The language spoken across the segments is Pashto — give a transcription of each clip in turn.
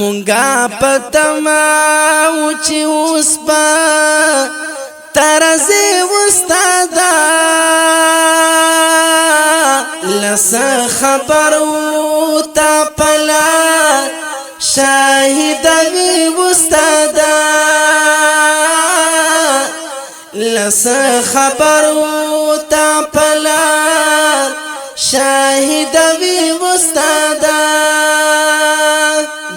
مونگا پتما وچی وسپا ترزی وستادا لس خبر و تا پلا شاہد وی وستادا لس خبر و تا پلا شاہد وی وستادا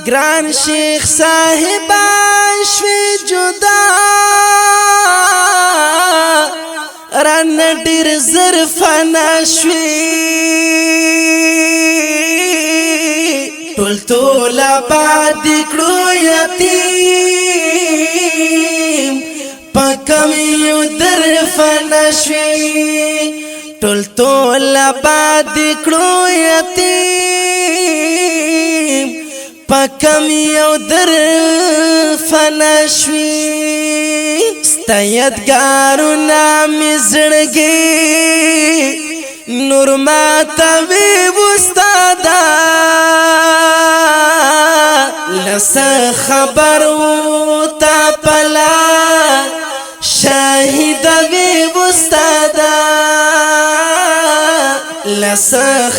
گران شیخ صاحبان شوی جدا رن ډیر زر فنا شوی ټول ټول آباد کړو یتیم پکم یو در فنا شوی ټول ټول آباد کړو یتیم پکم یو در فنا شوی ستایدگارو نامی زړګي نور ما توی وستادا لس خبر و تا پلا شاهد وی وستادا لس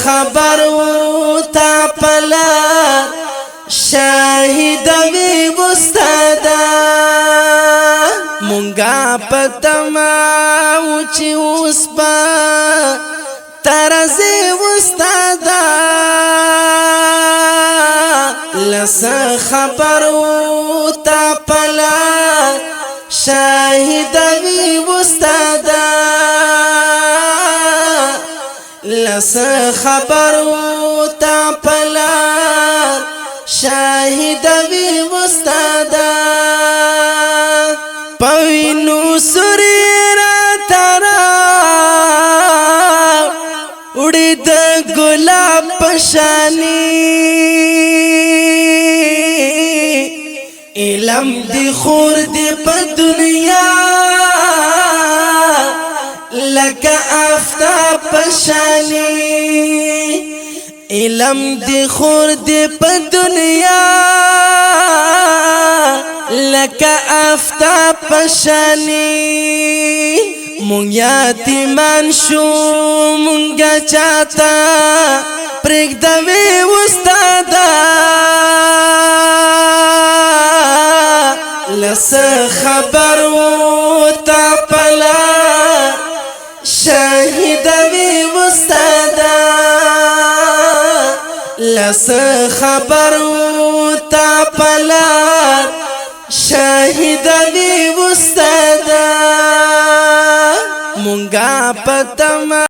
خبر و تا پلا شاہد وی وستادا مونگا پتما وچی وسپا ترزی وستادا لس خبر و تا پلا شاہد وی وستادا لس خبر و تا پلا شاہد وی وستادا پوینو سوری را تارا اڑی دا گلاب پشانی علم دی خور دی پا دنیا لکا آفتاب پشانی علم دی خور دی پا دنیا لکا آفتاب پشانی مونگ یاتیمان شو مونگا چاہتا پریک دوی وستادا لس خبر و تا پلا شاہد وی وستادا لس خبر و تا پلا شاہد وی وستادا مونگا پتما